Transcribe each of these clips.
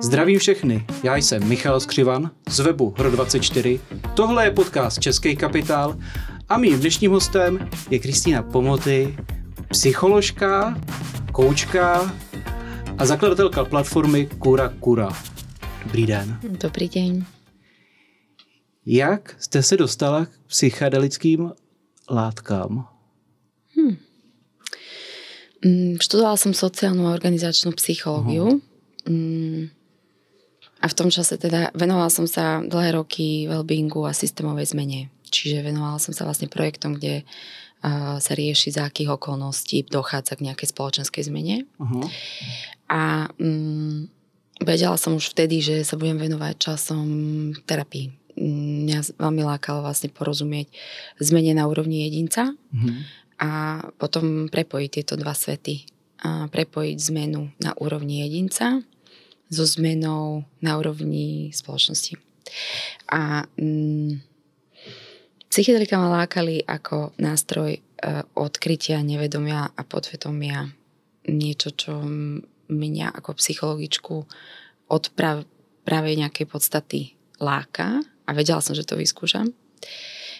Zdravím všechny, já jsem Michal Skřivan z webu Hro24, tohle je podcast Český kapitál a mým dnešním hostem je Kristýna Pomoty, psycholožka, koučka a zakladatelka platformy Kura Kura. Dobrý den. Dobrý den. Jak jste se dostala k psychedelickým látkám? Študovala som sociálnu a organizačnú psychológiu. A v tom čase teda venovala som sa dlhé roky wellbeingu a systémovej zmene. Čiže venovala som sa vlastne projektom, kde sa rieši, za akých okolností dochádza k nejakej spoločenskej zmene. A vedela som už vtedy, že sa budem venovať časom terapii. Mňa veľmi lákalo vlastne porozumieť zmene na úrovni jedinca a potom prepojiť tieto dva svety. A prepojiť zmenu na úrovni jedinca so zmenou na úrovni spoločnosti. A psychedelika ma lákali ako nástroj odkrytia nevedomia a podvedomia. Niečo, čo mňa ako psychologičku od práve nejakej podstaty láka a vedela som, že to vyskúšam.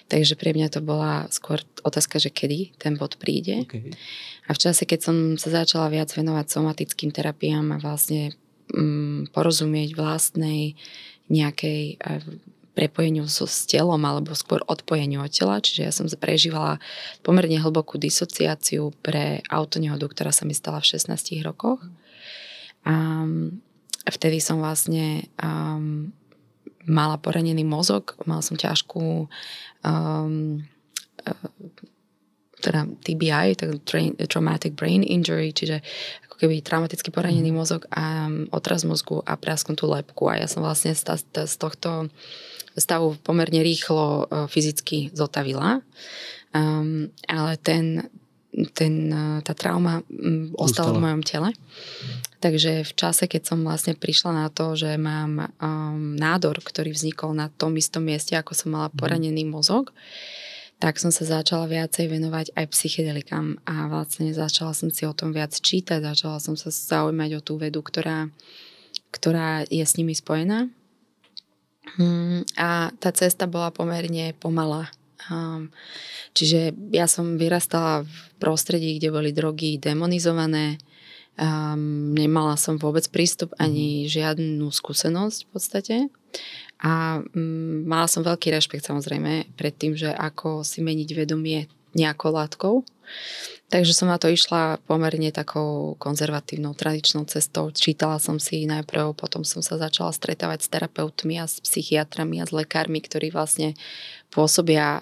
Takže pre mňa to bola skôr otázka, že kedy ten bod príde. Okay. A v čase, keď som sa začala viac venovať somatickým terapiám a vlastne porozumieť vlastnej nejakej prepojeniu s telom alebo skôr odpojeniu od tela. Čiže ja som prežívala pomerne hlbokú disociáciu pre autonehodu, ktorá sa mi stala v 16 rokoch. A vtedy som vlastne mala poranený mozog, mala som ťažkú teda TBI, traumatic brain injury, čiže ako keby traumaticky poranený mozog a otras mozgu a prasknutú lebku. A ja som vlastne z tohto stavu pomerne rýchlo fyzicky zotavila. Ale tá trauma ostala v mojom tele. Takže v čase, keď som vlastne prišla na to, že mám nádor, ktorý vznikol na tom istom mieste, ako som mala poranený mozog, tak som sa začala viacej venovať aj psychedelikám a vlastne začala som si o tom viac čítať, začala som sa zaujímať o tú vedu, ktorá je s nimi spojená. A tá cesta bola pomerne pomalá. Čiže ja som vyrastala v prostredí, kde boli drogy demonizované. Nemala som vôbec prístup ani žiadnu skúsenosť v podstate. A mala som veľký rešpekt samozrejme pred tým, že ako si meniť vedomie nejakou látkou. Takže som na to išla pomerne takou konzervatívnou, tradičnou cestou. Čítala som si najprv, potom som sa začala stretávať s terapeutmi a s psychiatrami a s lekármi, ktorí vlastne pôsobia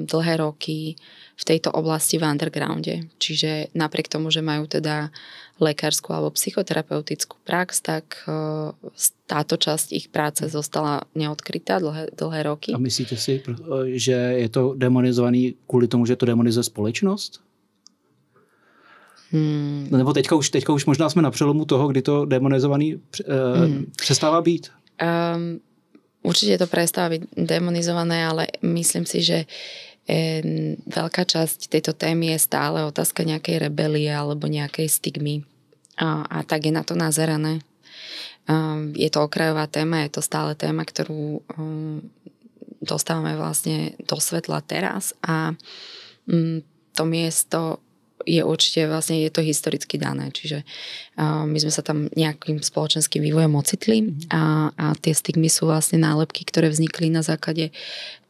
dlhé roky v tejto oblasti v undergrounde. Čiže napriek tomu, že majú teda lekárskú alebo psychoterapeutickú prax, tak táto časť ich práce zostala neodkrytá dlhé roky. A myslíte si, že je to demonizovaný kvůli tomu, že to demonizuje společnost? Nebo teďka už možná jsme na přelomu toho, kdy to demonizovaný přestává být? Určite to prestáva byť demonizované, ale myslím si, že veľká časť tejto témy je stále otázka nejakej rebelie alebo nejakej stigmy. A tak je na to nazerané. Je to okrajová téma, je to stále téma, ktorú dostávame vlastne do svetla teraz a to miesto je určite vlastne, je to historicky dané. Čiže my sme sa tam nejakým spoločenským vývojom ocitli a tie stigmy sú vlastne nálepky, ktoré vznikli na základe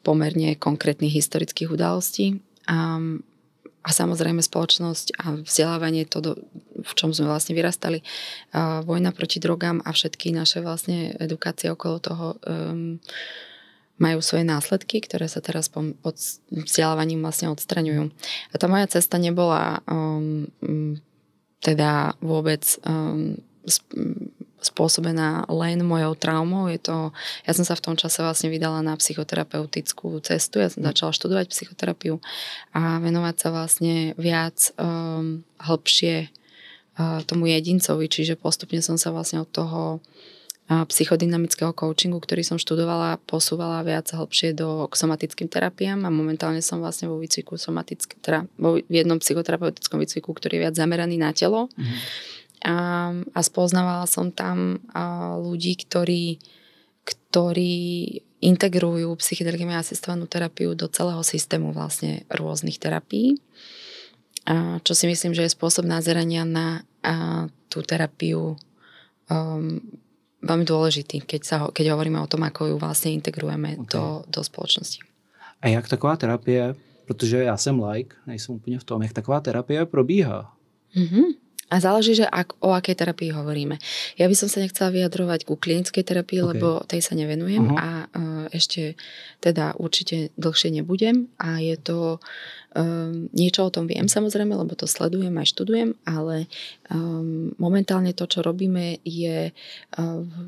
pomerne konkrétnych historických udalostí. A samozrejme spoločnosť a vzdelávanie, v čom sme vlastne vyrastali, vojna proti drogám a všetky naše vlastne edukácie okolo toho majú svoje následky, ktoré sa teraz pod vzdelávaním vlastne odstraňujú. A tá moja cesta nebola teda vôbec spôsobená len mojou traumou. Ja som sa v tom čase vlastne vydala na psychoterapeutickú cestu. Ja som začala študovať psychoterapiu a venovať sa vlastne viac hlbšie tomu jedincovi. Čiže postupne som sa vlastne od toho psychodynamického coachingu, ktorý som študovala, posúvala viac hlbšie k somatickým terapiám a momentálne som vlastne vo výcviku v jednom psychoterapeutickom výcviku, ktorý je viac zameraný na telo. A spoznávala som tam ľudí, ktorí integrujú psychedelickú asistovanú terapiu do celého systému vlastne rôznych terapií. Čo si myslím, že je spôsob nazerania na tú terapiu veľmi dôležitý, keď hovoríme o tom, ako ju vlastne integrujeme do společnosti. A jak taková terapie, protože já jsem laik, nejsem úplně v tom, jak taková terapie probíhá? A záleží, že o akej terapii hovoríme. Ja by som sa nechcela vyjadrovať ku klinickej terapii, lebo tej sa nevenujem a ešte teda určite dlhšie nebudem a je to niečo o tom viem samozrejme, lebo to sledujem aj študujem, ale momentálne to, čo robíme, je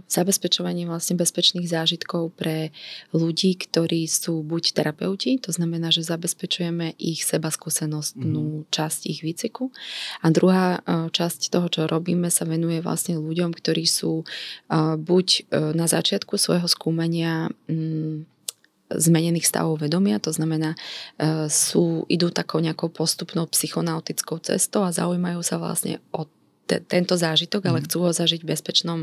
zabezpečovanie vlastne bezpečných zážitkov pre ľudí, ktorí sú buď terapeuti, to znamená, že zabezpečujeme ich sebaskúsenostnú časť ich výcviku a druhá časť toho, čo robíme, sa venuje vlastne ľuďom, ktorí sú buď na začiatku svojho skúmania zmenených stavov vedomia, to znamená idú takou nejakou postupnou psychonautickou cestou a zaujímajú sa vlastne o tento zážitok, ale chcú ho zažiť v bezpečnom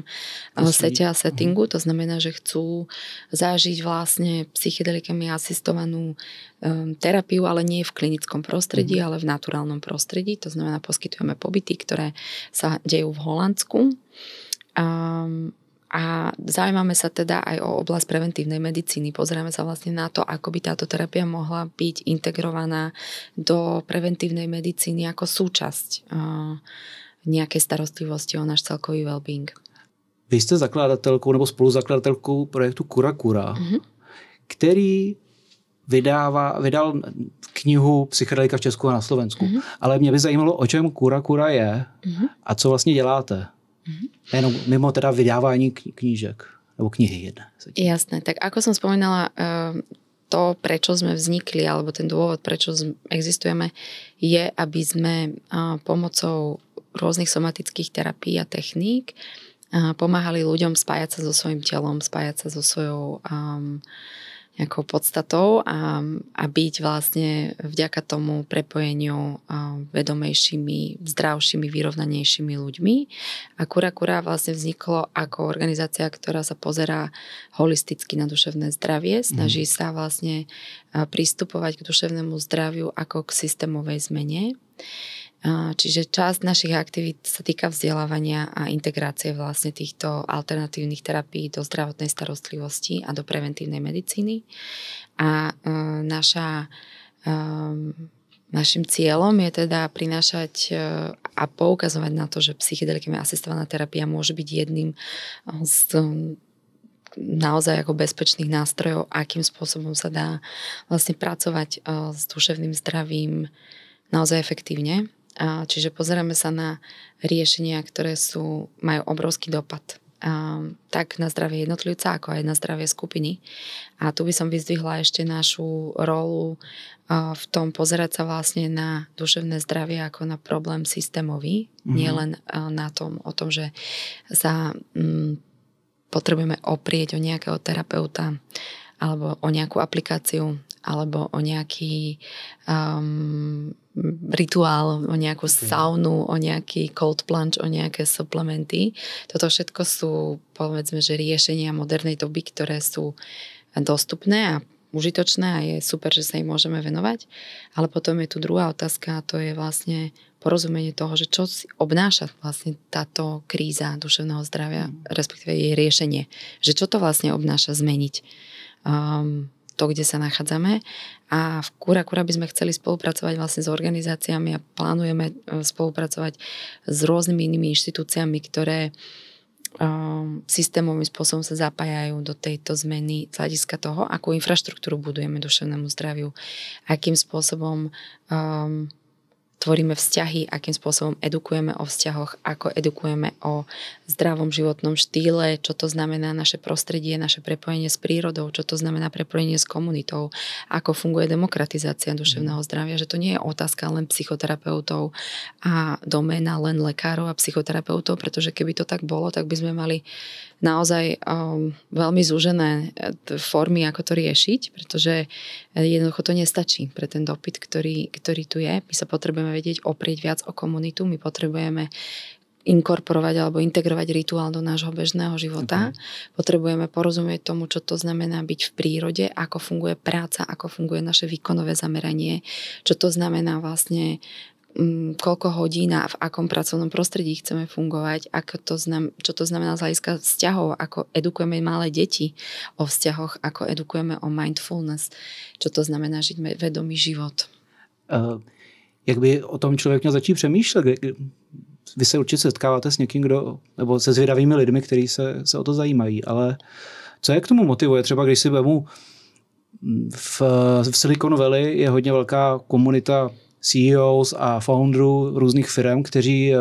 sete a settingu, to znamená, že chcú zažiť vlastne psychedelikami asistovanú terapiu, ale nie v klinickom prostredí, ale v naturálnom prostredí, to znamená poskytujeme pobyty, ktoré sa dejú v Holandsku. A zaujímame sa teda aj o oblasť preventívnej medicíny. Pozeráme sa vlastne na to, ako by táto terapia mohla byť integrovaná do preventívnej medicíny ako súčasť nejakej starostlivosti o náš celkový well-being. Vy jste zakladatelkou nebo spoluzakladatelkou projektu Kura Kura, který vydal knihu Psychedelika v Česku a na Slovensku. Ale mě by zajímalo, o čem Kura Kura je a co vlastně děláte. Jenom mimo teda vydávání knížek, nebo knihy jedné. Jasné, tak ako som spomínala, to, prečo sme vznikli, alebo ten dôvod, prečo existujeme, je, aby sme pomocou rôznych somatických terapií a techník pomáhali ľuďom spájať sa so svojím telom, spájať sa so svojou nejakou podstatou a byť vlastne vďaka tomu prepojeniu vedomejšími, zdravšími, vyrovnanejšími ľuďmi. A Kura Kura vlastne vzniklo ako organizácia, ktorá sa pozerá holisticky na duševné zdravie, snaží sa vlastne pristupovať k duševnému zdraviu ako k systémovej zmene. Čiže časť našich aktivít sa týka vzdelávania a integrácie vlastne týchto alternatívnych terapií do zdravotnej starostlivosti a do preventívnej medicíny. A našim cieľom je teda prinášať a poukazovať na to, že psychedelikami asistovaná terapia môže byť jedným z naozaj ako bezpečných nástrojov, akým spôsobom sa dá vlastne pracovať s duševným zdravím naozaj efektívne. Čiže pozeráme sa na riešenia, ktoré majú obrovský dopad tak na zdravie jednotlivca, ako aj na zdravie skupiny. A tu by som vyzdvihla ešte našu rolu v tom pozerať sa vlastne na duševné zdravie ako na problém systémový, nielen o tom, že sa potrebujeme oprieť o nejakého terapeuta alebo o nejakú aplikáciu alebo o nejaký rituál, o nejakú saunu, o nejaký cold plunge, o nejaké suplementy. Toto všetko sú, povedzme, že riešenia modernej doby, ktoré sú dostupné a užitočné a je super, že sa im môžeme venovať. Ale potom je tu druhá otázka a to je vlastne porozumenie toho, že čo obnáša vlastne táto kríza duševného zdravia, respektíve jej riešenie. Že čo to vlastne obnáša zmeniť to, kde sa nachádzame. A v Kura Kura by sme chceli spolupracovať vlastne s organizáciami a plánujeme spolupracovať s rôznymi inými inštitúciami, ktoré systémovým spôsobom sa zapájajú do tejto zmeny z hľadiska toho, akú infraštruktúru budujeme duševnému zdraviu, akým spôsobom tvoríme vzťahy, akým spôsobom edukujeme o vzťahoch, ako edukujeme o zdravom životnom štýle, čo to znamená naše prostredie, naše prepojenie s prírodou, čo to znamená prepojenie s komunitou, ako funguje demokratizácia duševného zdravia, že to nie je otázka len psychoterapeutov a doména len lekárov a psychoterapeutov, pretože keby to tak bolo, tak by sme mali naozaj veľmi zúžené formy, ako to riešiť, pretože jednoducho to nestačí pre ten dopyt, ktorý tu je. My sa potrebujeme vedieť oprieť viac o komunitu, my potrebujeme inkorporovať alebo integrovať rituál do nášho bežného života. Okay. Potrebujeme porozumieť tomu, čo to znamená byť v prírode, ako funguje práca, ako funguje naše výkonové zameranie, čo to znamená vlastne koľko hodín a v akom pracovnom prostredí chceme fungovať, čo to znamená z hľadiska vzťahov, ako edukujeme malé deti o vzťahoch, ako edukujeme o mindfulness, čo to znamená žiť vedomý život. Jak by o tom člověk měl začít přemýšlet? Vy se určitě setkáváte s někým, nebo se zvědavými lidmi, kteří se o to zajímají, ale co je k tomu motivuje? Třeba když si vemu v Silicon Valley je hodně velká komunita CEOs a founderů různých firm, kteří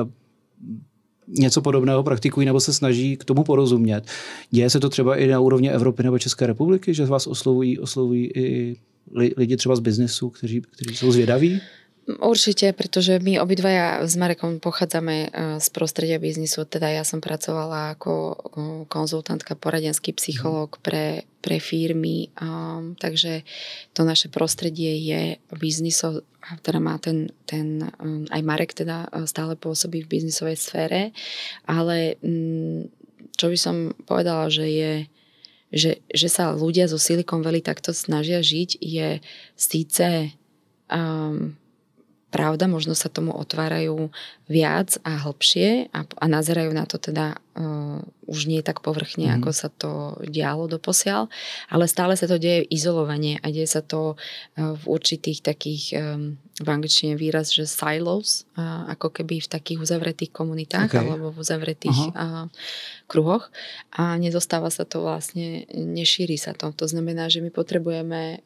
něco podobného praktikují nebo se snaží k tomu porozumět. Děje se to třeba i na úrovni Evropy nebo České republiky, že vás oslovují i lidi třeba z biznesu, kteří jsou zvědaví? Určite, pretože my obidvaja s Marekom pochádzame z prostredia biznisu, teda ja som pracovala ako konzultantka, poradenský psychológ pre firmy, takže to naše prostredie je biznisov, teda má ten aj Marek teda stále pôsobí v biznisovej sfére, ale čo by som povedala, že sa ľudia zo Silicon Valley takto snažia žiť, je síce pravda, možno sa tomu otvárajú viac a hlbšie a nazerajú na to teda už nie tak povrchne, ako sa to dialo doposiaľ, ale stále sa to deje izolovanie a deje sa to v určitých takých, v angličtine výraz, že silos, ako keby v takých uzavretých komunitách alebo v uzavretých kruhoch a nedostáva sa to vlastne, nešíri sa to. To znamená, že my potrebujeme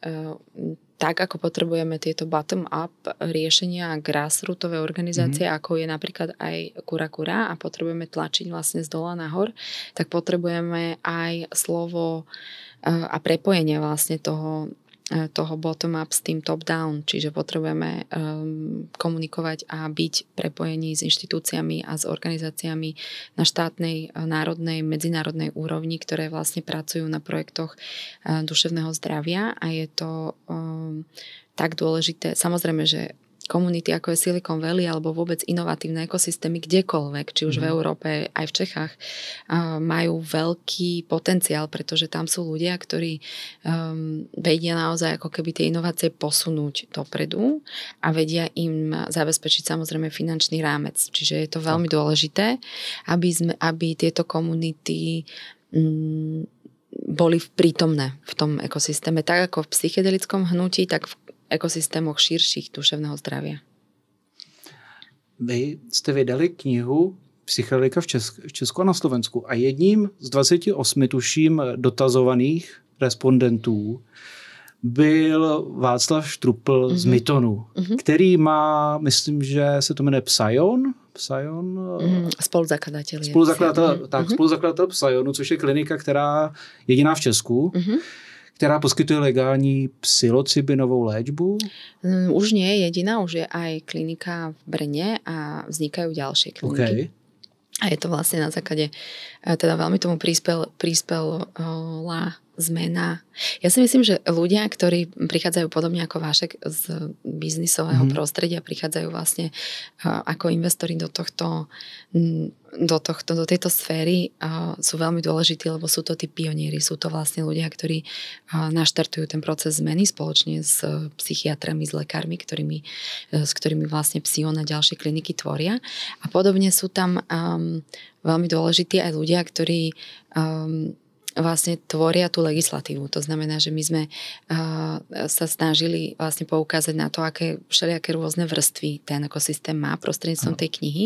tak, ako potrebujeme tieto bottom-up riešenia grassrootové organizácie, ako je napríklad aj Kura a potrebujeme tlačiť vlastne z dola nahor, tak potrebujeme aj slovo a prepojenie vlastne toho bottom-up s tým top-down. Čiže potrebujeme komunikovať a byť prepojení s inštitúciami a s organizáciami na štátnej, národnej, medzinárodnej úrovni, ktoré vlastne pracujú na projektoch duševného zdravia a je to tak dôležité. Samozrejme, že komunity ako je Silicon Valley alebo vôbec inovatívne ekosystémy kdekoľvek, či už v Európe, aj v Čechách, majú veľký potenciál, pretože tam sú ľudia, ktorí vedia naozaj ako keby tie inovácie posunúť dopredu a vedia im zabezpečiť samozrejme finančný rámec. Čiže je to veľmi dôležité, aby tieto komunity boli prítomné v tom ekosystéme. Tak ako v psychedelickom hnutí, tak v ekosystémoch širších duševného zdravia. Vy jste vydali knihu Psychedelika v Česku a na Slovensku a jedním z 28 tuším dotazovaných respondentů byl Václav Štrupl z Mytonu, který má, myslím, že se to jmenuje Psion, spoluzakladatel Psionu, což je klinika, která jediná v Česku, která poskytuje legální psilocybinovou léčbu? Už nie je jediná, už je aj klinika v Brne a vznikajú ďalšie kliniky. Okay. A je to vlastne na základe, teda veľmi tomu prispela zmena. Ja si myslím, že ľudia, ktorí prichádzajú podobne ako Vášek z biznisového prostredia, prichádzajú vlastne ako investori do tejto sféry, sú veľmi dôležití, lebo sú to tí pionieri, sú to vlastne ľudia, ktorí naštartujú ten proces zmeny spoločne s psychiatrami, s lekármi, s ktorými vlastne Psion a ďalšie kliniky tvoria. A podobne sú tam veľmi dôležití aj ľudia, ktorí vlastne tvoria tú legislatívu. To znamená, že my sme sa snažili vlastne poukázať na to, aké všelijaké rôzne vrstvy ten ekosystém má prostredníctvom tej knihy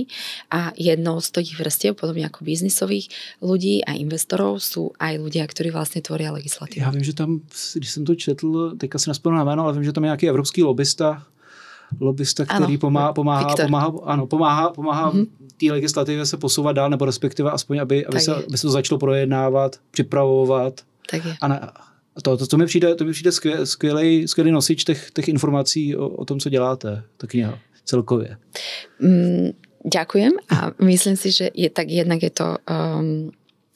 a jednou z tých vrstiev, podobne ako biznisových ľudí a investorov, sú aj ľudia, ktorí vlastne tvoria legislatívu. Já vím, že tam, když jsem to četl, teďka si nespomínám jméno, ale vím, že tam je nějaký evropský lobista, který pomáhá té legislativě se posouvat dál, nebo respektive aspoň, aby se to začalo projednávat, připravovat. Tak je. A to mi přijde skvělý nosič těch informací o tom, co děláte, ta kniha celkově. Ďakujem a myslím si, že jednak je to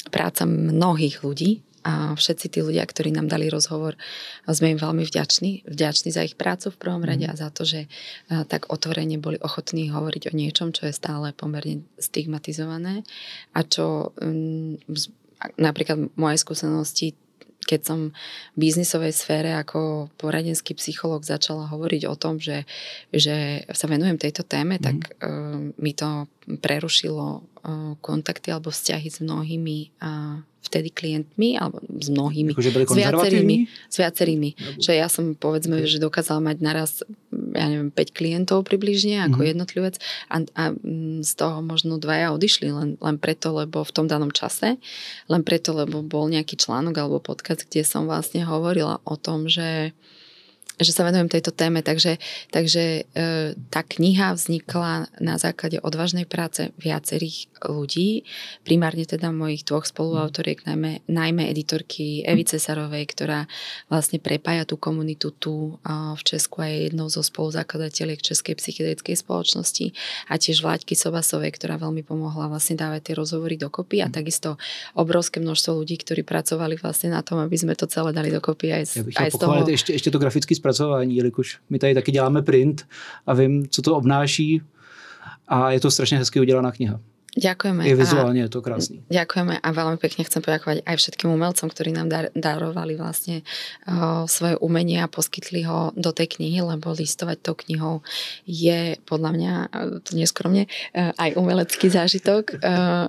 práca mnohých ľudí a všetci tí ľudia, ktorí nám dali rozhovor, sme im veľmi vďační za ich prácu v prvom rade a za to, že tak otvorene boli ochotní hovoriť o niečom, čo je stále pomerne stigmatizované a čo napríklad v mojej skúsenosti, keď som v biznisovej sfére ako poradenský psychológ začala hovoriť o tom, že sa venujem tejto téme, tak mi to prerušilo kontakty alebo vzťahy s mnohými vtedy klientmi, alebo s mnohými, s viacerými. Že ja som, povedzme, že dokázala mať naraz, ja neviem, 5 klientov približne, ako jednotlivec a z toho možno 2 odišli len preto, lebo v tom danom čase, len preto, lebo bol nejaký článok alebo podcast, kde som vlastne hovorila o tom, že sa venujem tejto téme, takže tá kniha vznikla na základe odvážnej práce viacerých ľudí, primárne teda mojich 2 spoluautoriek, najmä editorky Evy Cesarovej, ktorá vlastne prepája tú komunitu tu v Česku a je jednou zo spoluzakladateľiek Českej psychedelickej spoločnosti a tiež Vláďky Sobasovej, ktorá veľmi pomohla vlastne dávať tie rozhovory dokopy a takisto obrovské množstvo ľudí, ktorí pracovali vlastne na tom, aby sme to celé dali dokopy aj z toho. Ještě to grafické zpracování, jelikož my tady taky děláme print a vím, co to obnáší a je to strašně hezky udělaná kniha. Ďakujeme. Je vizuálne, je to krásny. Ďakujeme a veľmi pekne chcem poďakovať aj všetkým umelcom, ktorí nám darovali vlastne svoje umenie a poskytli ho do tej knihy, lebo listovať tou knihou je podľa mňa, to neskromne, aj umelecký zážitok,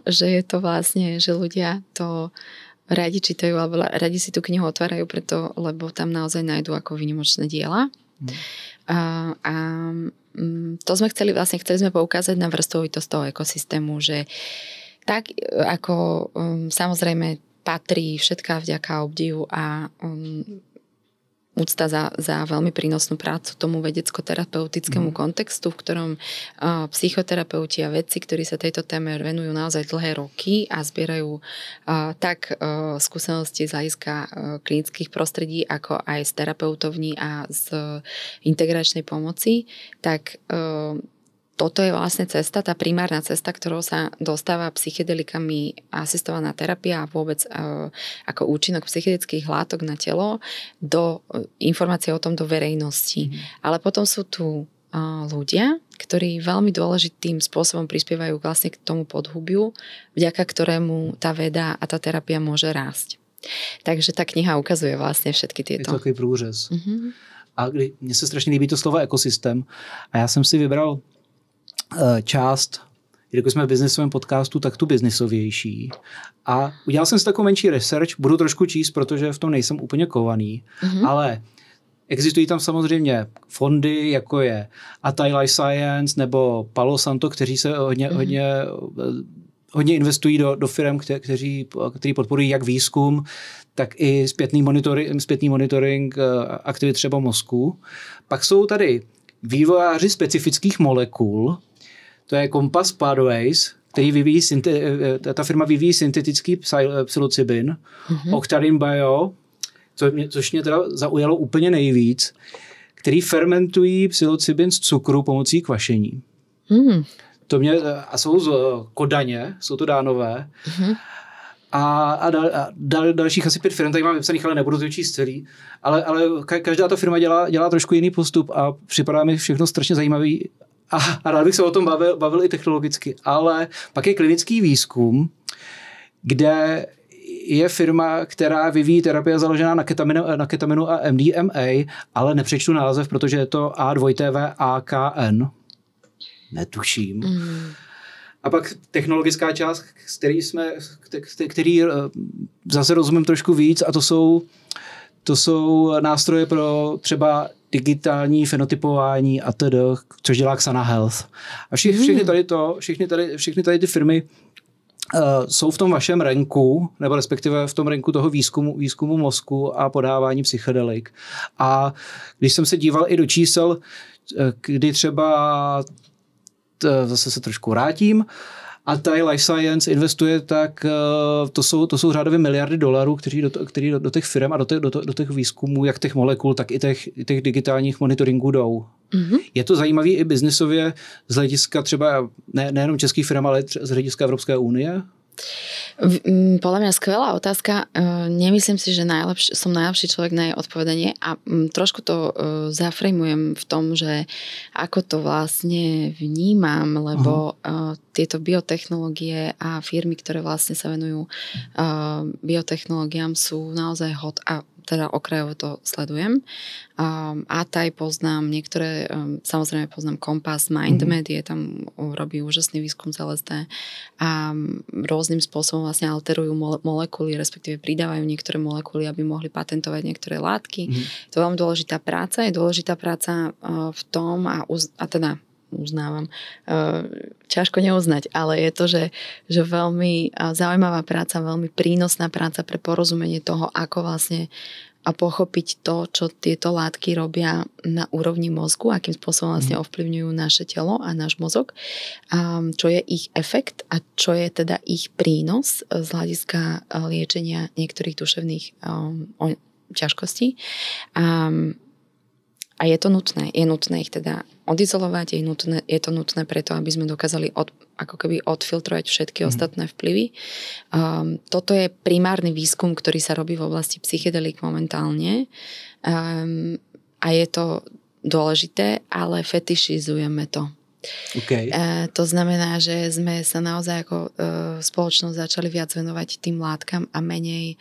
že je to vlastne, že ľudia to radi čítajú alebo radi si tú knihu otvárajú preto, lebo tam naozaj nájdú ako výnimočné diela. To sme chceli sme poukázať na vrstvovitosť toho ekosystému, že tak ako samozrejme patrí všetká vďaka, obdivu a úcta za veľmi prínosnú prácu tomu vedecko-terapeutickému kontextu, v ktorom psychoterapeuti a vedci, ktorí sa tejto téme venujú naozaj dlhé roky a zbierajú tak skúsenosti z hľadiska klinických prostredí, ako aj z terapeutovní a z integračnej pomoci, tak toto je vlastne cesta, tá primárna cesta, ktorou sa dostáva psychedelikami asistovaná terapia a vôbec ako účinok psychedelických látok na telo do informácie o tom do verejnosti. Ale potom sú tu ľudia, ktorí veľmi dôležitým spôsobom prispievajú vlastne k tomu podhubiu, vďaka ktorému tá veda a tá terapia môže rásť. Takže tá kniha ukazuje vlastne všetky tieto. Je to takový průřez. A mně se strašně líbí to slovo ekosystém a já jsem si vybral část, když jsme v biznisovém podcastu, tak tu biznisovější. A udělal jsem si takovou menší research, budu trošku číst, protože v tom nejsem úplně kovaný, ale existují tam samozřejmě fondy, jako je Atai Life Science nebo Palo Santo, kteří se hodně investují do firm, který podporují jak výzkum, tak i zpětný monitoring aktivit třeba mozku. Pak jsou tady vývojáři specifických molekul, to je Compass Pathways, ta firma vyvíjí syntetický psilocybin, Octane Bio, což mě teda zaujalo úplně nejvíc, který fermentují psilocybin z cukru pomocí kvašení. A jsou z Kodaně, jsou to Dánové. A dalších asi 5 firm, tady mám vypsaných, ale nebudu to číst celý. Ale každá ta firma dělá trošku jiný postup a připadá mi všechno strašně zajímavý. A rád bych se o tom bavil i technologicky. Ale pak je klinický výzkum, kde je firma, která vyvíjí terapie založená na ketaminu a MDMA, ale nepřečtu název, protože je to A2TVAKN. Netuším. A pak technologická část, který zase rozumím trošku víc, a to jsou nástroje pro třeba digitální fenotypování a tedy, což dělá Xana Health. A všechny tady ty firmy jsou v tom vašem ranku, nebo respektive v tom ranku toho výzkumu mozku a podávání psychedelik. A když jsem se díval i do čísel, kdy třeba zase se trošku vrátím, a Atai Life Science investuje, tak to jsou řádově miliardy dolarů, který do těch firm a do těch výzkumů, jak těch molekul, tak i těch digitálních monitoringů jdou. Je to zajímavý i biznisově z hlediska třeba nejenom českých firm, ale z hlediska Evropské unie? Podľa mňa skvelá otázka. Nemyslím si, že som najlepší človek na jej odpovedanie a trošku to zaframujem v tom, že ako to vlastne vnímam, lebo tieto biotechnológie a firmy, ktoré vlastne sa venujú biotechnológiám, sú naozaj hot a teda okrajovo to sledujem. Atai poznám, niektoré, samozrejme poznám Compass, MindMed je tam, robí úžasný výskum z LSD a rôznym spôsobom vlastne alterujú molekuly, respektíve pridávajú niektoré molekuly, aby mohli patentovať niektoré látky. To je veľmi dôležitá práca. Je dôležitá práca v tom a teda uznávam. Ťažko neuznať, ale je to, že veľmi zaujímavá práca, veľmi prínosná práca pre porozumenie toho, ako vlastne a pochopiť to, čo tieto látky robia na úrovni mozgu, akým spôsobom vlastne ovplyvňujú naše telo a náš mozog, čo je ich efekt a čo je teda ich prínos z hľadiska liečenia niektorých duševných ťažkostí. A je to nutné. Je nutné ich teda odizolovať, je to nutné preto, aby sme dokázali ako keby odfiltrovať všetky ostatné vplyvy. Toto je primárny výskum, ktorý sa robí v oblasti psychedelík momentálne. A je to dôležité, ale fetišizujeme to. Okay. To znamená, že sme sa naozaj ako spoločnosť začali viac venovať tým látkam a menej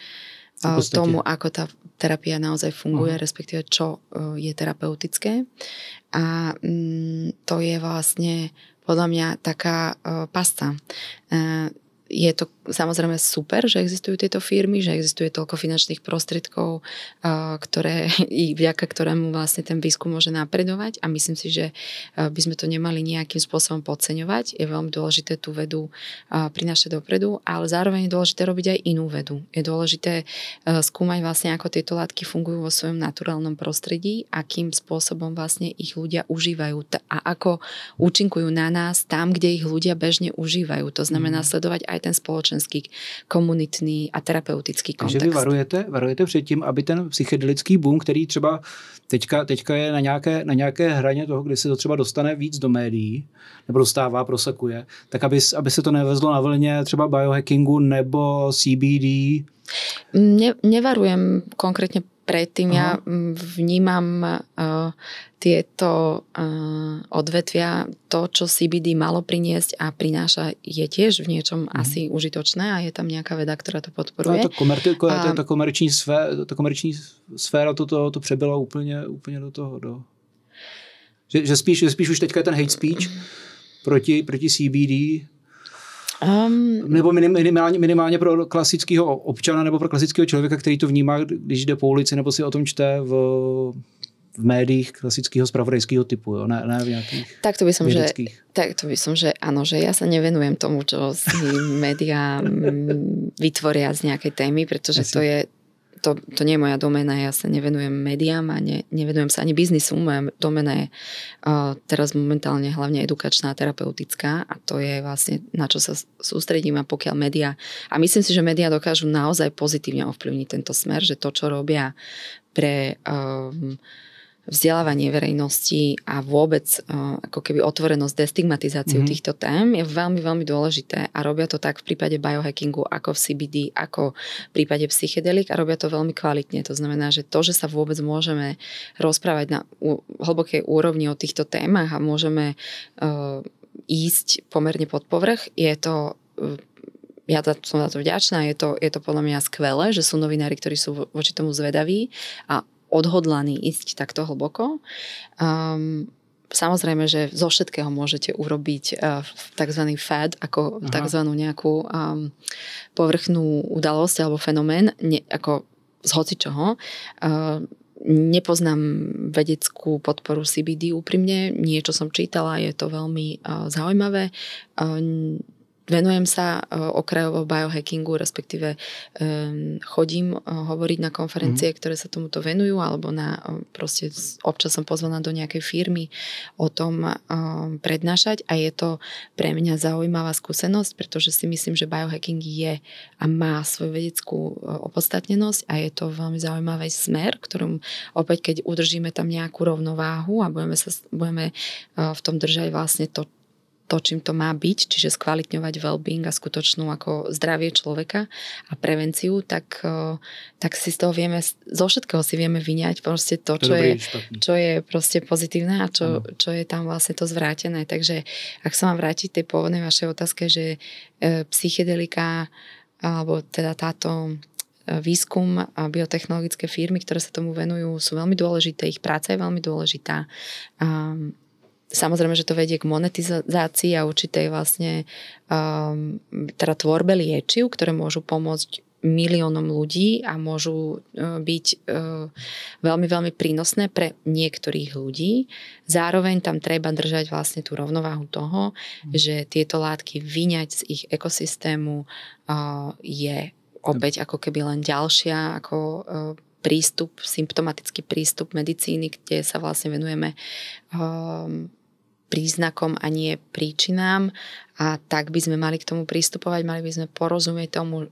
tomu, ako tá terapia naozaj funguje, respektíve čo je terapeutické. A to je vlastne podľa mňa taká pasca. Je to samozrejme super, že existujú tieto firmy, že existuje toľko finančných prostriedkov, vďaka ktorému vlastne ten výskum môže napredovať a myslím si, že by sme to nemali nejakým spôsobom podceňovať. Je veľmi dôležité tú vedu prinášať dopredu, ale zároveň je dôležité robiť aj inú vedu. Je dôležité skúmať vlastne, ako tieto látky fungujú vo svojom naturálnom prostredí, akým spôsobom vlastne ich ľudia užívajú a ako účinkujú na nás tam, kde ich ľudia bežne užívajú. To znamená sledovať aj ten spoločenský, komunitný a terapeutický kontext. Takže vy varujete před tím, aby ten psychedelický boom, který třeba teďka je na nějaké hraně toho, kdy se to třeba dostane víc do médií, nebo dostává, prosakuje, tak aby se to nevezlo na vlně třeba biohackingu nebo CBD? Nevarujem konkrétne predtým. Ja vnímam tieto odvetvia, to, čo CBD malo priniesť a prináša, je tiež v niečom asi užitočné a je tam nejaká veda, ktorá to podporuje. Ta komerční sféra to přebyla úplně do toho. Že spíš už teďka je ten hate speech proti CBD, nebo minimálně pro klasického občana nebo pro klasického člověka, který to vnímá, když jde po ulici nebo si o tom čte v médiích klasického spravodajského typu, jo? Ne v nějakých vědeckých. Takto by som, že áno, že ja sa nevenujem tomu, čo si médiá vytvoria z nejakej témy, pretože to nie je moja doména, ja sa nevenujem médiám a nevenujem sa ani biznisu. Moja doména je teraz momentálne hlavne edukačná, terapeutická a to je vlastne na čo sa sústredím a pokiaľ médiá. A myslím si, že médiá dokážu naozaj pozitívne ovplyvniť tento smer, že to, čo robia pre vzdelávanie verejnosti a vôbec ako keby otvorenosť, destigmatizáciu týchto tém je veľmi, veľmi dôležité a robia to tak v prípade biohackingu ako v CBD, ako v prípade psychedelik a robia to veľmi kvalitne. To znamená, že to, že sa vôbec môžeme rozprávať na hlbokej úrovni o týchto témach a môžeme ísť pomerne pod povrch, je to ja som za to vďačná, je to podľa mňa skvelé, že sú novinári, ktorí sú voči tomu zvedaví a odhodlaní ísť takto hlboko. Samozrejme, že zo všetkého môžete urobiť tzv. Fad, ako tzv. Nejakú povrchnú udalosť alebo fenomén, ako z hocičoho. Nepoznám vedeckú podporu CBD úprimne, niečo som čítala, je to veľmi zaujímavé. Venujem sa okrajovo biohackingu, respektíve chodím hovoriť na konferencie, ktoré sa tomuto venujú, alebo proste občas som pozvaná do nejakej firmy o tom prednášať a je to pre mňa zaujímavá skúsenosť, pretože si myslím, že biohacking je a má svoju vedeckú opodstatnenosť a je to veľmi zaujímavý smer, ktorom opäť, keď udržíme tam nejakú rovnováhu a budeme v tom držať vlastne to, to, čím to má byť, čiže skvalitňovať well-being a skutočnú ako zdravie človeka a prevenciu, tak si z toho vieme, zo všetkého si vieme vyňať proste to, čo je proste pozitívne a čo je tam vlastne to zvrátené. Takže ak sa mám vrátiť tej pôvodnej vašej otázke, že psychedelika alebo teda táto výskum a biotechnologické firmy, ktoré sa tomu venujú, sú veľmi dôležité. Ich práca je veľmi dôležitá. Samozrejme, že to vedie k monetizácii a určitej vlastne teda tvorbe liečiv, ktoré môžu pomôcť miliónom ľudí a môžu byť veľmi, veľmi prínosné pre niektorých ľudí. Zároveň tam treba držať vlastne tú rovnováhu toho, že tieto látky vyňať z ich ekosystému je opäť ako keby len ďalšia ako prístup, symptomatický prístup medicíny, kde sa vlastne venujeme príznakom a nie príčinám a tak by sme mali k tomu pristupovať, mali by sme porozumieť tomu,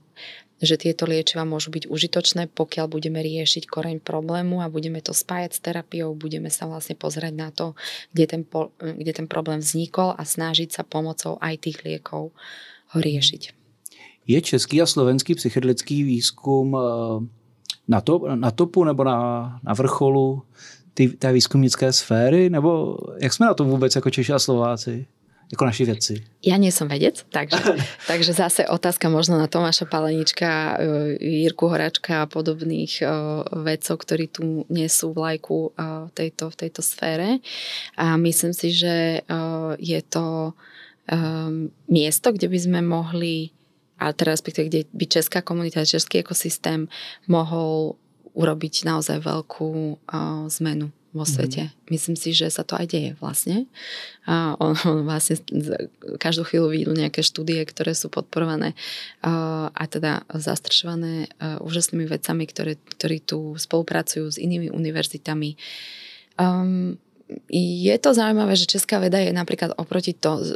že tieto liečiva môžu byť užitočné, pokiaľ budeme riešiť koreň problému a budeme to spájať s terapiou, budeme sa vlastne pozerať na to, kde ten problém vznikol a snažiť sa pomocou aj tých liekov ho riešiť. Je český a slovenský psychedelický výzkum na topu nebo na vrcholu té výzkumnické sféry? Nebo jak jsme na tom vůbec jako Češi a Slováci? Jako naši vedci? Ja nie som vedec, takže zase otázka možno na Tomáša Palenička, Jirku Horáčka a podobných vedcov, ktorí tu nesú vlajku v tejto sfére. A myslím si, že je to miesto, kde by sme mohli, ale teda respektíve, kde by česká komunita, český ekosystém mohol urobiť naozaj veľkú zmenu vo svete. Myslím si, že sa to aj deje vlastne. On vlastne každú chvíľu vidú nejaké štúdie, ktoré sú podporované a teda zastrešované úžasnými vedcami, ktorí tu spolupracujú s inými univerzitami. Je to zaujímavé, že česká veda je napríklad oproti to,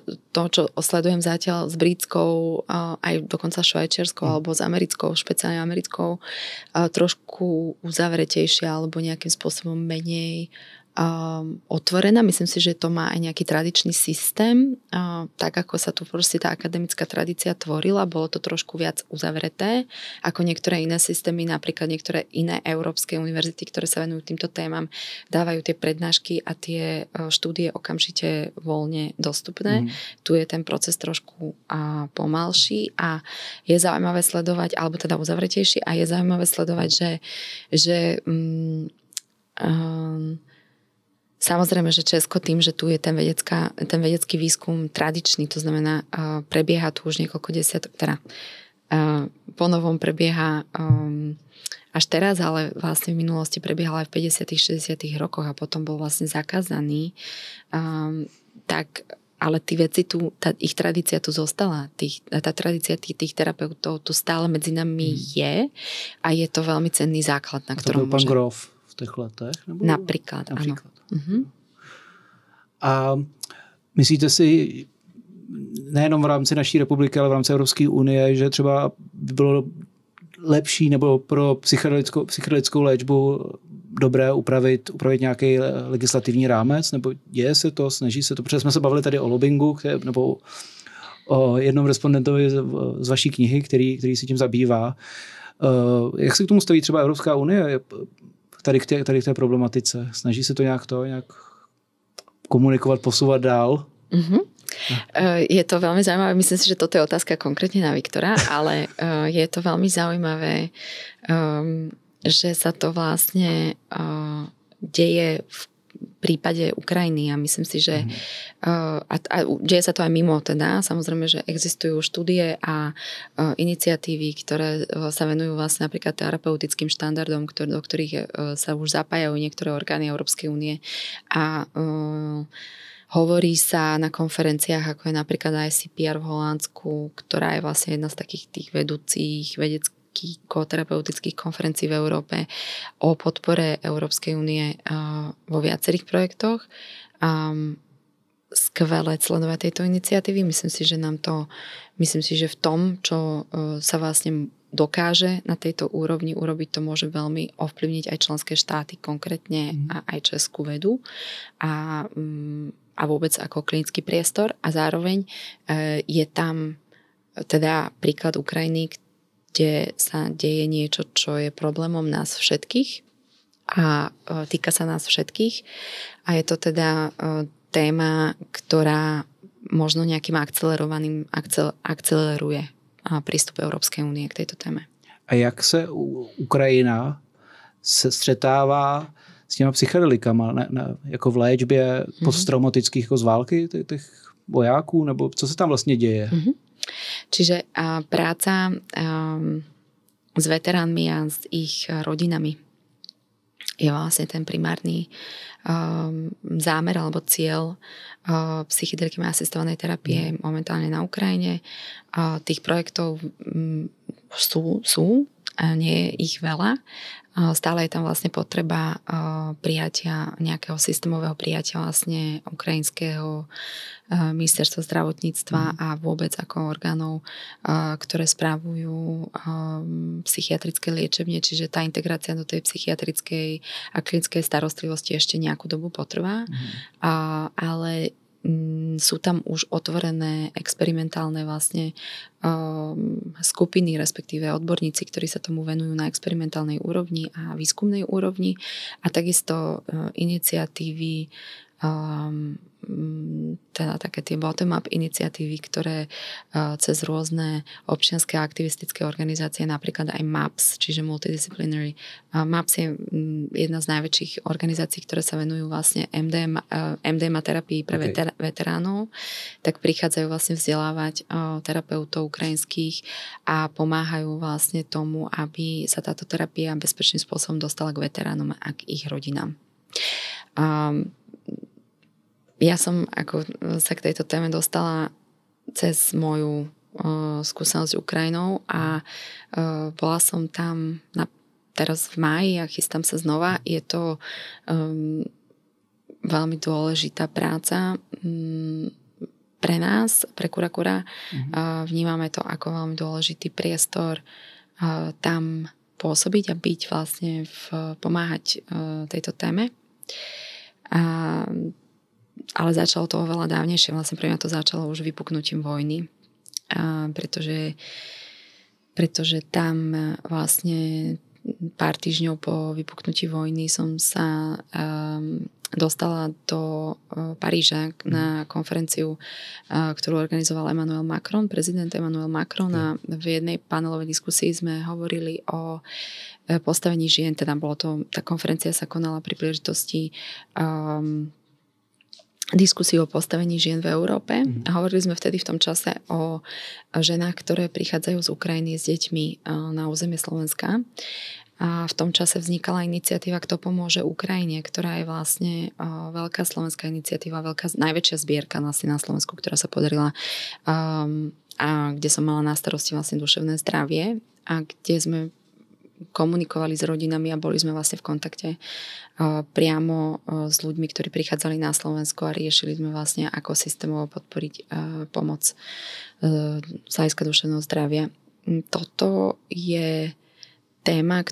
čo osledujem zatiaľ s britskou, aj dokonca švajčiarskou alebo s americkou, špeciálne americkou, trošku uzavretejšia alebo nejakým spôsobom menej otvorená. Myslím si, že to má aj nejaký tradičný systém, tak ako sa tu proste tá akademická tradícia tvorila, bolo to trošku viac uzavreté ako niektoré iné systémy, napríklad niektoré iné európske univerzity, ktoré sa venujú týmto témam, dávajú tie prednášky a tie štúdie okamžite voľne dostupné. Tu je ten proces trošku pomalší a je zaujímavé sledovať, alebo teda uzavretejší a je zaujímavé sledovať, že samozrejme, že Česko tým, že tu je ten vedecký výskum tradičný, to znamená, prebieha tu už niekoľko desiatok, teda ponovom prebieha až teraz, ale vlastne v minulosti prebiehal aj v 50. 60. rokoch a potom bol vlastne zakázaný, tak ale tí veci tu, ich tradícia tu zostala. Tá tradícia tých terapeutov tu stále medzi nami je a je to veľmi cenný základ, na ktorom môže... Pán Grof v tých letech? Nebo... Napríklad, áno. A myslíte si, nejenom v rámci naší republiky, ale v rámci Evropské unie, že třeba by bylo lepší nebo pro psychedelickou léčbu dobré upravit nějaký legislativní rámec, nebo děje se to, snaží se to, protože jsme se bavili tady o lobbingu, nebo o jednom respondentovi z vaší knihy, který se tím zabývá. Jak se k tomu staví třeba Evropská unie tady k té problematice? Snaží se to nějak komunikovat, posúvať dál? Je to veľmi zaujímavé. Myslím si, že toto je otázka konkrétne na Viktora, ale je to veľmi zaujímavé, že sa to vlastne deje v prípade Ukrajiny a myslím si, že a deje sa to aj mimo teda, samozrejme, že existujú štúdie a iniciatívy, ktoré sa venujú vlastne napríklad terapeutickým štandardom, do ktorých sa už zapájajú niektoré orgány Európskej únie a hovorí sa na konferenciách, ako je napríklad ICPR v Holandsku, ktorá je vlastne jedna z takých tých vedúcich terapeutických konferencií v Európe o podpore Európskej únie vo viacerých projektoch. Skvelé sledovať tejto iniciatívy. Myslím si, že v tom, čo sa vlastne dokáže na tejto úrovni urobiť, to môže veľmi ovplyvniť aj členské štáty konkrétne a aj českú vedu. A a vôbec ako klinický priestor a zároveň je tam teda príklad Ukrajiny, kde sa deje niečo, čo je problémom nás všetkých a týka sa nás všetkých a je to teda téma, ktorá možno nejakým akceleruje prístup Európskej únie k tejto téme. A jak se Ukrajina se střetává s těma psychedelikama jako v léčbě posttraumatických jako z války těch vojáků, nebo co se tam vlastně děje? Čiže práca s veteránmi a s ich rodinami je vlastne ten primárny zámer alebo cieľ psychedeliky asistovanej terapie momentálne na Ukrajine. Tých projektov sú nie je ich veľa. Stále je tam vlastne potreba prijatia, nejakého systémového prijatia vlastne ukrajinského ministerstva zdravotníctva a vôbec ako orgánov, ktoré správujú psychiatrické liečebne, čiže tá integrácia do tej psychiatrickej a klinickej starostlivosti ešte nejakú dobu potrvá. Ale sú tam už otvorené experimentálne vlastne skupiny, respektíve odborníci, ktorí sa tomu venujú na experimentálnej úrovni a výskumnej úrovni a takisto iniciatívy teda také tie bottom-up iniciatívy, ktoré cez rôzne občianske a aktivistické organizácie, napríklad aj MAPS, čiže Multidisciplinary. MAPS je jedna z najväčších organizácií, ktoré sa venujú vlastne MDMA terapii pre veteránov, tak prichádzajú vlastne vzdelávať terapeutov ukrajinských a pomáhajú vlastne tomu, aby sa táto terapia bezpečným spôsobom dostala k veteránom a k ich rodinám. Ja som ako sa k tejto téme dostala cez moju skúsenosť s Ukrajinou a bola som tam teraz v máji a chystám sa znova. Je to veľmi dôležitá práca pre nás, pre Cura. Vnímame to ako veľmi dôležitý priestor tam pôsobiť a byť vlastne pomáhať tejto téme. Ale začalo to oveľa dávnejšie. Vlastne pre mňa to začalo už vypuknutím vojny. Pretože tam vlastne pár týždňov po vypuknutí vojny som sa dostala do Paríža na konferenciu, ktorú organizoval Emmanuel Macron, prezident Emmanuel Macron, a v jednej panelovej diskusii sme hovorili o postavení žien, teda tá konferencia sa konala pri príležitosti diskusiu o postavení žien v Európe a hovorili sme vtedy v tom čase o ženách, ktoré prichádzajú z Ukrajiny s deťmi na územie Slovenska. A v tom čase vznikala iniciatíva Kto pomôže Ukrajine, ktorá je vlastne veľká slovenská iniciatíva, najväčšia zbierka vlastne na Slovensku, ktorá sa podarila a kde som mala na starosti vlastne duševné zdravie a kde sme komunikovali s rodinami a boli sme vlastne v kontakte priamo s ľuďmi, ktorí prichádzali na Slovensko a riešili sme vlastne, ako systémovo podporiť pomoc z hľadiska duševného zdravia. Toto je téma,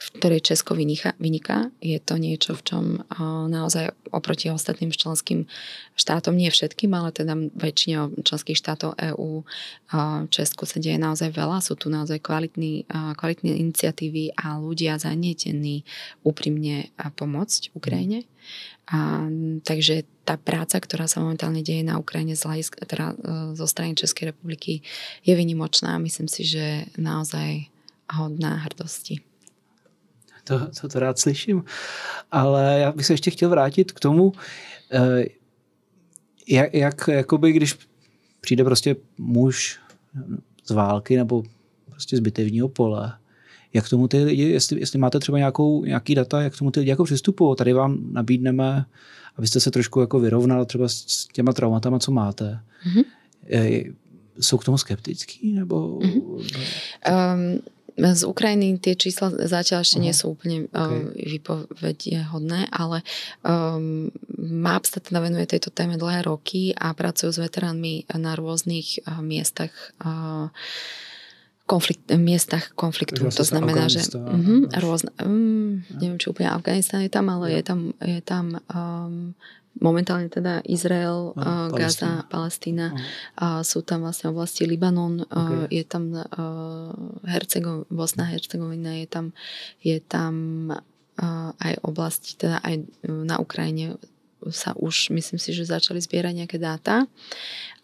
v ktorej Česko vyniká. Je to niečo, v čom naozaj oproti ostatným členským štátom, nie všetkým, ale teda väčšine členských štátov EÚ Česku sa deje naozaj veľa. Sú tu naozaj kvalitné iniciatívy a ľudia zanietení úprimne pomôcť Ukrajine. Takže tá práca, ktorá sa momentálne deje na Ukrajine zo strany Českej republiky, je výnimočná. Myslím si, že naozaj hodná hrdosti. To rád slyším. Ale já bych se ještě chtěl vrátit k tomu, jak jakoby, když přijde prostě muž z války nebo prostě z bitevního pole, jak tomu ty lidi, jestli máte třeba nějaký data, jak tomu ty lidi jako přistupují. Tady vám nabídneme, abyste se trošku jako vyrovnal třeba s těma traumatama, co máte. Jsou k tomu skeptický? Nebo... Z Ukrajiny tie čísla zatiaľ ešte nie sú úplne výpovediehodné, ale MAPS sa teda venuje tejto téme dlhé roky a pracujú s veteránmi na rôznych miestach konfliktu. To znamená, že rôzne, neviem, či úplne Afganistan je tam, ale je tam momentálne teda Izrael, Gaza, Palestína. Sú tam vlastne oblasti Libanon, je tam Bosna Hercegovina, je tam aj oblasti, teda aj na Ukrajine sa už, myslím si, že začali zbierať nejaké dáta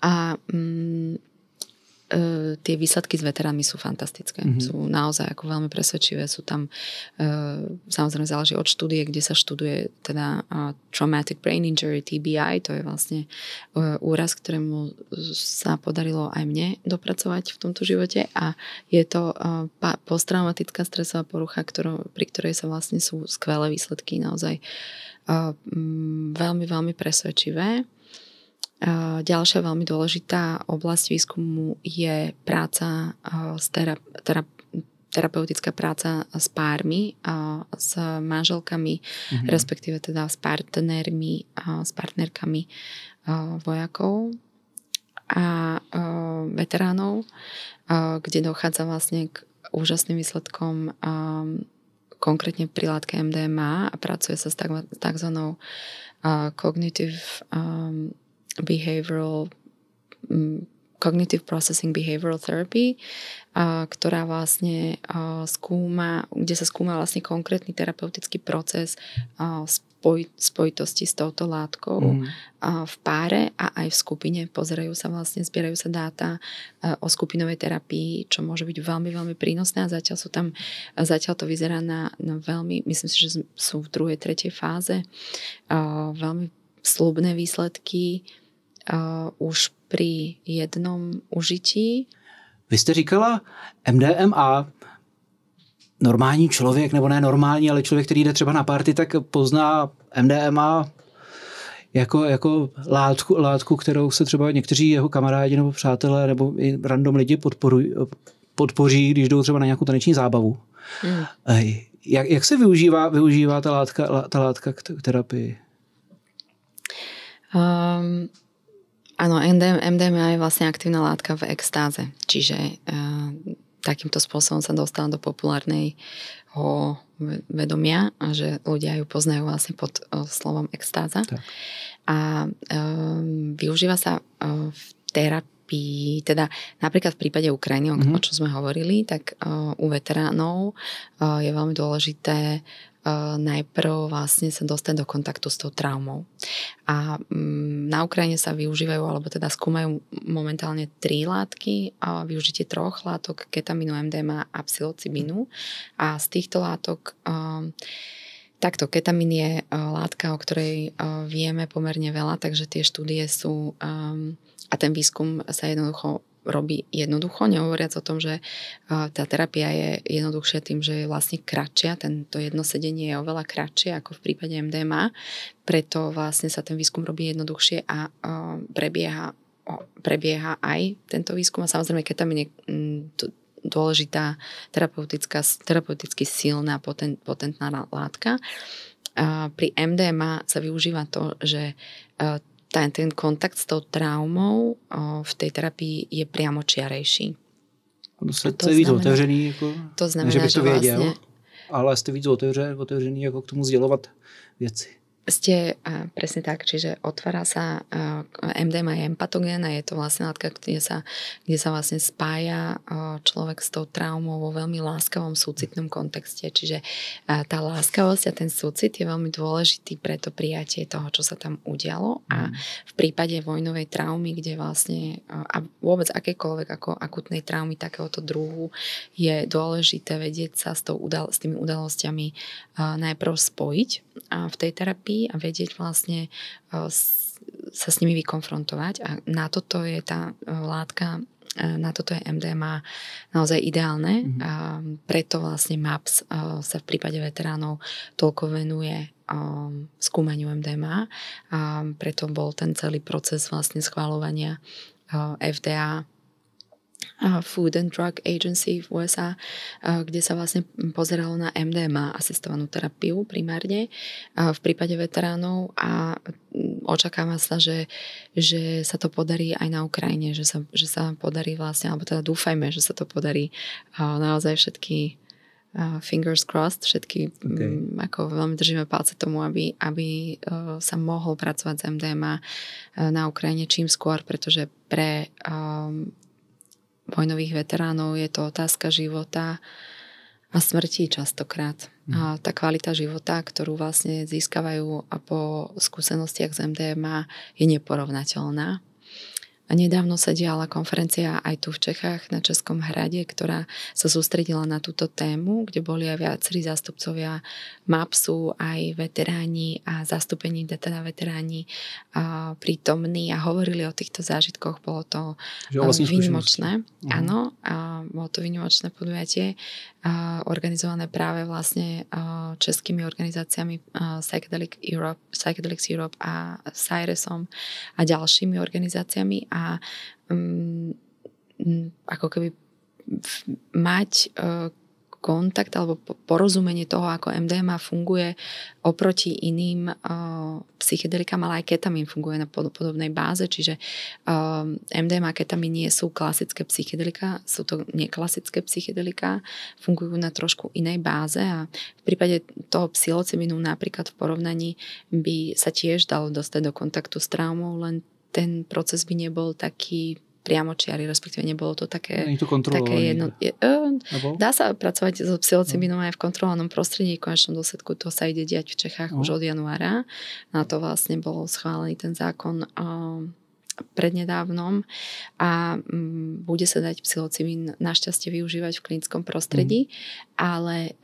a tie výsledky s veteránmi sú fantastické. Sú naozaj ako veľmi presvedčivé. Sú tam, samozrejme záleží od štúdie, kde sa študuje teda traumatic brain injury, TBI, to je vlastne úraz, ktorému sa podarilo aj mne dopracovať v tomto živote a je to posttraumatická stresová porucha, pri ktorej sa vlastne sú skvelé výsledky, naozaj veľmi, veľmi presvedčivé. Ďalšia veľmi dôležitá oblasť výskumu je práca terapeutická práca s pármi, s manželkami, respektíve teda s partnerkami vojakov a veteránov, kde dochádza vlastne k úžasným výsledkom konkrétne pri látke MDMA a pracuje sa s takzvanou Cognitive Processing Behavioral Therapy, ktorá vlastne kde sa skúma vlastne konkrétny terapeutický proces spojitosti s touto látkou v páre a aj v skupine. Zbierajú sa dáta o skupinovej terapii, čo môže byť veľmi, veľmi prínosné a zatiaľ to vyzerá na veľmi, myslím si, že sú v 2., 3. fáze veľmi sľubné výsledky už pri jednom užití. Vy jste říkala MDMA, normální člověk, nebo ne normální, ale člověk, který jde třeba na party, tak pozná MDMA jako látku, kterou se třeba někteří jeho kamarádi nebo přátelé nebo i random lidi podpoří, když jdou třeba na nějakou taneční zábavu. Jak se využívá ta látka k terapii? Áno, MDMA je vlastne aktívna látka v extáze, čiže takýmto spôsobom sa dostala do populárneho vedomia, že ľudia ju poznajú vlastne pod slovom extáza. Tak. A využíva sa v terapii, teda napríklad v prípade Ukrajiny, o čom sme hovorili, tak u veteránov je veľmi dôležité najprv vlastne sa dostať do kontaktu s tou traumou. A na Ukrajine sa využívajú, alebo teda skúmajú momentálne 3 látky, využitie 3 látok, ketamínu, MDMA a psilocybinu. A z týchto látok takto, ketamín je látka, o ktorej vieme pomerne veľa, takže tie štúdie sú a ten výskum sa jednoducho robí jednoducho, nehovoriac o tom, že tá terapia je jednoduchšia tým, že je vlastne kratšia, to jedno sedenie je oveľa kratšie ako v prípade MDMA, preto vlastne sa ten výskum robí jednoduchšie a prebieha aj tento výskum a samozrejme ketamín je dôležitá terapeuticky silná potentná látka. Pri MDMA sa využíva to, že ten kontakt s tou traumou v tej terapii je priamočiarejší. Jste víc otevřený, jako, to znamená, že bych to věděl, vlastně, ale jste víc otevřený jako k tomu sdělovat věci. Ste presne tak, čiže otvára sa MDMA je empatogén a je to vlastne látka, kde sa vlastne spája človek s tou traumou vo veľmi láskavom súcitnom kontexte. Čiže tá láskavosť a ten súcit je veľmi dôležitý pre to prijatie toho, čo sa tam udialo a v prípade vojnovej traumy, kde vlastne a vôbec akékoľvek ako akutnej traumy takéhoto druhu je dôležité vedieť sa s tými udalosťami najprv spojiť v tej terapii a vedieť vlastne sa s nimi vykonfrontovať a na toto je tá látka, na toto je MDMA naozaj ideálne a preto vlastne MAPS sa v prípade veteránov toľko venuje skúmaniu MDMA a preto bol ten celý proces vlastne schvaľovania FDA Food and Drug Agency v USA, kde sa vlastne pozeralo na MDMA asistovanú terapiu primárne v prípade veteránov a očakáva sa, že sa to podarí aj na Ukrajine, že sa podarí vlastne, alebo teda dúfajme, že sa to podarí naozaj všetky fingers crossed, všetky ako veľmi držíme palce tomu, aby sa mohol pracovať s MDMA na Ukrajine čím skôr, pretože pre vojnových veteránov je to otázka života a smrti častokrát. A tá kvalita života, ktorú vlastne získavajú po skúsenostiach z MDMA, je neporovnateľná. A nedávno sa diala konferencia aj tu v Čechách na Českom hrade, ktorá sa sústredila na túto tému, kde boli aj viacerí zástupcovia MAPSu, aj veteráni a zastúpení teda veteráni prítomní a hovorili o týchto zážitkoch. Bolo to výnimočné. Áno, bolo to výnimočné podujatie organizované práve vlastne českými organizáciami Psychedelics Europe a Cyresom a ďalšími organizáciami a ako keby mať kontakt alebo porozumenie toho, ako MDMA funguje oproti iným psychedelikám, ale aj ketamín funguje na podobnej báze, čiže MDMA a ketamín nie sú klasické psychedelika, sú to neklasické psychedelika, fungujú na trošku inej báze a v prípade toho psilocybinu napríklad v porovnaní by sa tiež dalo dostať do kontaktu s traumou, len ten proces by nebol taký priamočiary, respektíve nebolo to také jedno. Dá sa pracovať so psilocybinom aj v kontrolovanom prostredí, v konečnom dôsledku to sa ide diať v Čechách už od januára. Na to vlastne bol schválený ten zákon prednedávnom a bude sa dať psilocybín našťastie využívať v klinickom prostredí, ale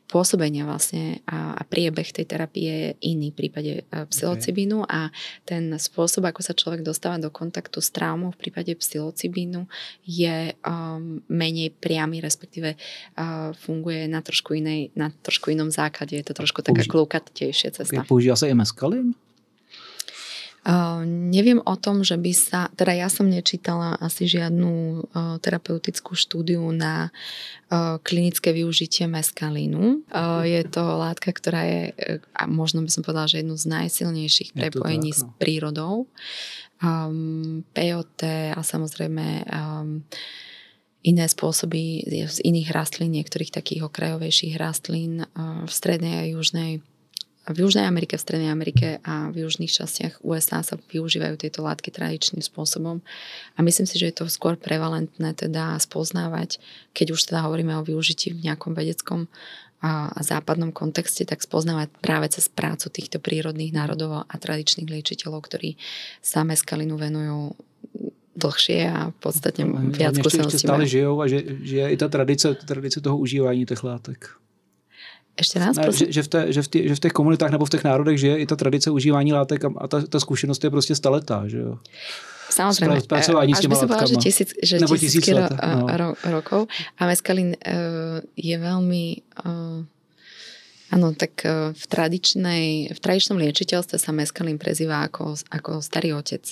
pôsobenie vlastne a priebeh tej terapie je iný v prípade psilocybínu a ten spôsob, ako sa človek dostáva do kontaktu s traumou v prípade psilocybínu je menej priamy, respektíve funguje na trošku inom základe. Je to trošku taká klúkatejšia cesta. Používa sa i meskalín? Neviem o tom, že by sa, teda ja som nečítala asi žiadnu terapeutickú štúdiu na klinické využitie meskalínu. Je to látka, ktorá je, a možno by som povedala, že jednu z najsilnejších prepojení s prírodou. Peyote a samozrejme iné spôsoby z iných rastlín, niektorých takých okrajovejších rastlín v strednej a južnej v Južnej Amerike, v Strednej Amerike a v južných častiach USA sa využívajú tieto látky tradičným spôsobom. A myslím si, že je to skôr prevalentné teda spoznávať, keď už teda hovoríme o využití v nejakom vedeckom a západnom kontexte, tak spoznávať práve cez prácu týchto prírodných národov a tradičných liečiteľov, ktorí sa meskalinu venujú dlhšie a podstatne viac skúseností. Stále žijou a že je i ta tradice toho užívání těch látek. Ještě raz, že v těch komunitách nebo v těch národech žije i ta tradice užívání látek a ta zkušenost je prostě staletá, že jo? Samozrejme, až by som povedala, že tisícky rokov a meskalín je veľmi áno, tak v tradičnom liečiteľstve sa meskalín prezýva ako starý otec.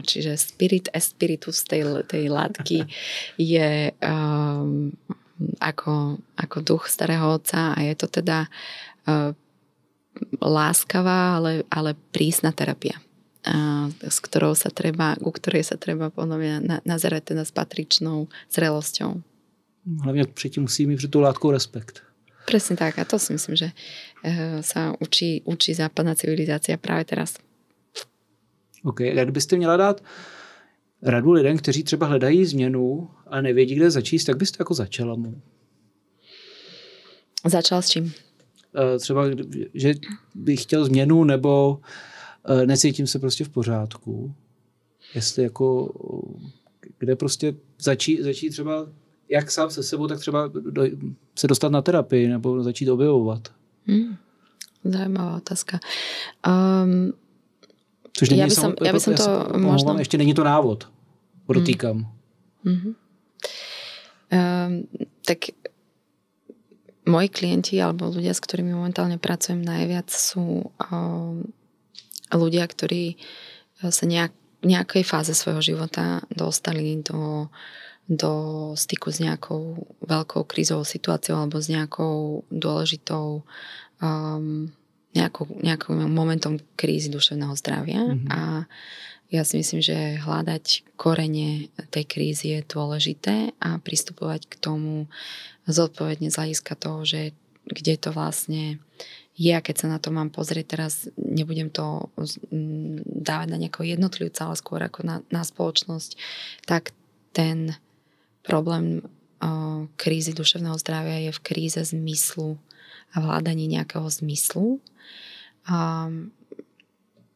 Čiže spirit a spiritus tej látky je ako duch starého otca a je to teda láskavá, ale prísna terapia, ku ktorej sa treba ponovne nazerať teda s patričnou zrelosťou. Hlavne předtím musí mít před tou látkou respekt. Presne tak, a to si myslím, že sa učí západná civilizácia práve teraz. OK, jak byste měla dát radu lidem, kteří třeba hledají změnu a nevědí, kde začít, tak byste jako začala mu. Začal s čím? Třeba, že bych chtěl změnu nebo necítím se prostě v pořádku. Jestli jako, kde prostě začít třeba jak sám se sebou, tak třeba se dostat na terapii nebo začít objevovat. Zajímavá otázka. Což není já by som to možno... Ještě není to návod. Podotýkam. Tak moji klienti alebo ľudia, s ktorými momentálne pracujem najviac sú ľudia, ktorí sa v nejakej fáze svojho života dostali do styku s nejakou veľkou krízovou situáciou alebo s nejakou dôležitou nejakým momentom krízy duševného zdravia a Ja si myslím, že hľadať korene tej krízy je dôležité a pristupovať k tomu zodpovedne z hľadiska toho, že kde to vlastne je a keď sa na to mám pozrieť teraz, nebudem to dávať na nejakého jednotlivca, ale skôr ako na spoločnosť, tak ten problém krízy duševného zdravia je v kríze zmyslu a vládaní nejakého zmyslu,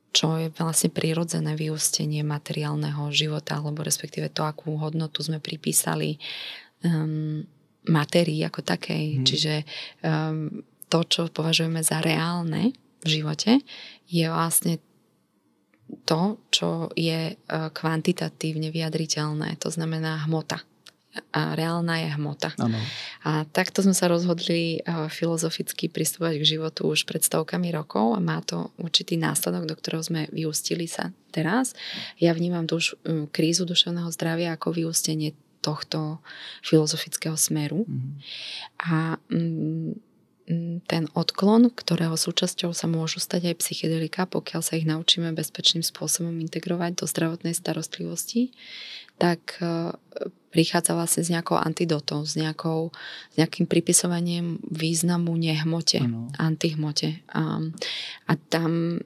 čo je vlastne prirodzené vyústenie materiálneho života, alebo respektíve to, akú hodnotu sme pripísali matérii ako takej. Čiže to, čo považujeme za reálne v živote, je vlastne to, čo je kvantitatívne vyjadriteľné. To znamená hmota. A reálna je hmota. Ano. A takto sme sa rozhodli filozoficky pristupovať k životu už pred stovkami rokov a má to určitý následok, do ktorého sme vyústili sa teraz. Ja vnímam krízu duševného zdravia ako vyústenie tohto filozofického smeru. A ten odklon, ktorého súčasťou sa môžu stať aj psychedelika, pokiaľ sa ich naučíme bezpečným spôsobom integrovať do zdravotnej starostlivosti, tak prichádza vlastne s nejakou antidotou, s nejakým pripisovaním významu nehmote, antihmote. A tam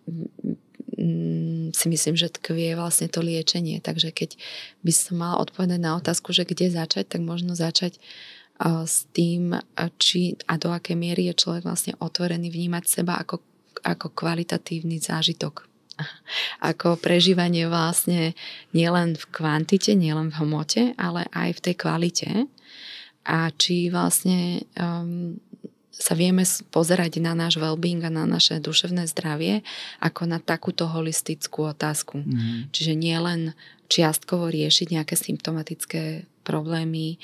si myslím, že tkvie vlastne to liečenie. Takže keď by som mala odpovedať na otázku, že kde začať, tak možno začať s tým, či a do akej miery je človek vlastne otvorený vnímať seba ako kvalitatívny zážitok. Ako prežívanie vlastne nielen v kvantite, nielen v hmote, ale aj v tej kvalite. A či vlastne sa vieme pozerať na náš well-being a na naše duševné zdravie ako na takúto holistickú otázku. Čiže nielen čiastkovo riešiť nejaké symptomatické problémy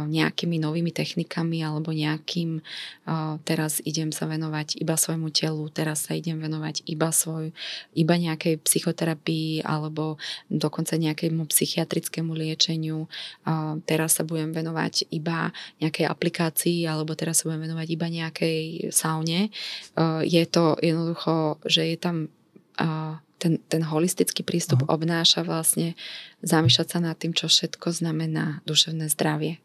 nejakými novými technikami alebo teraz idem sa venovať iba svojmu telu, teraz sa idem venovať iba nejakej psychoterapii alebo dokonca nejakému psychiatrickému liečeniu, teraz sa budem venovať iba nejakej aplikácii alebo teraz sa budem venovať iba nejakej saune. Je to jednoducho, že je tam ten holistický prístup obnáša vlastne zamýšľať sa nad tým, čo všetko znamená duševné zdravie.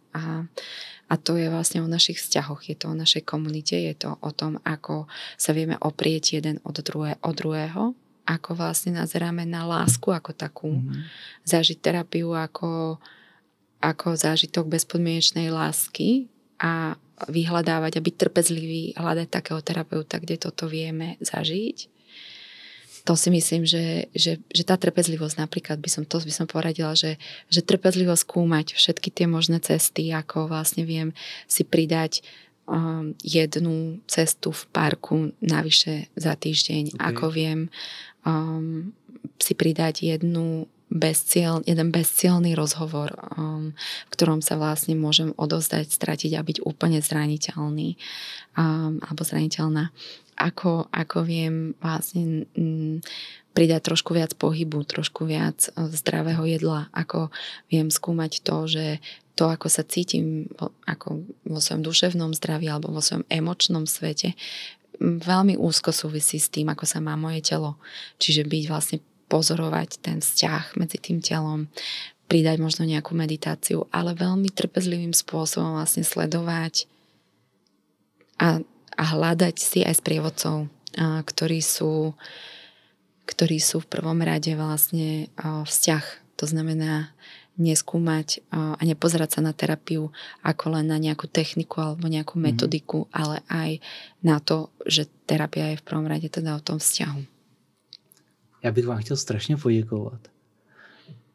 A to je vlastne o našich vzťahoch, je to o našej komunite, je to o tom, ako sa vieme oprieť jeden od druhého, ako vlastne nazeráme na lásku ako takú, zažiť terapiu ako zážitok bezpodmienečnej lásky a vyhľadávať a byť trpezlivý, hľadať takého terapeuta, kde toto vieme zažiť. To si myslím, že tá trpezlivosť napríklad by som poradila, že trpezlivo skúmať všetky tie možné cesty, ako vlastne viem si pridať jednu cestu v parku navyše za týždeň, ako viem si pridať jeden bezcielny rozhovor, v ktorom sa vlastne môžem odovzdať, stratiť a byť úplne zraniteľný alebo zraniteľná. Ako viem vlastne pridať trošku viac pohybu, trošku viac zdravého jedla, ako viem skúmať to, že to, ako sa cítim ako vo svojom duševnom zdraví alebo vo svojom emočnom svete, veľmi úzko súvisí s tým, ako sa má moje telo. Čiže byť vlastne pozorovať ten vzťah medzi tým telom, pridať možno nejakú meditáciu, ale veľmi trpezlivým spôsobom vlastne sledovať a hľadať si aj sprievodcov, ktorí sú v prvom rade vlastne vzťah. To znamená neskúmať a nepozerať sa na terapiu ako len na nejakú techniku alebo nejakú metodiku, ale aj na to, že terapia je v prvom rade teda o tom vzťahu. Já bych vám chtěl strašně poděkovat.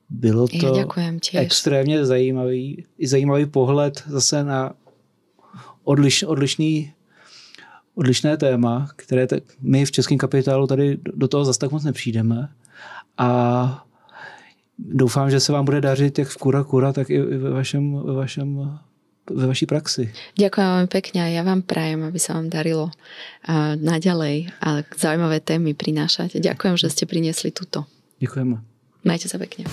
Bylo to extrémně zajímavý pohled zase na odlišné téma, které my v Českém kapitálu tady do toho zase tak moc nepřijdeme. A doufám, že se vám bude dařit jak v Kura, tak i ve vaší praxi. Ďakujem veľmi pekne a ja vám prajem, aby sa vám darilo naďalej a zaujímavé témy prinášať. Ďakujem, že ste priniesli túto. Ďakujeme. Majte sa pekne.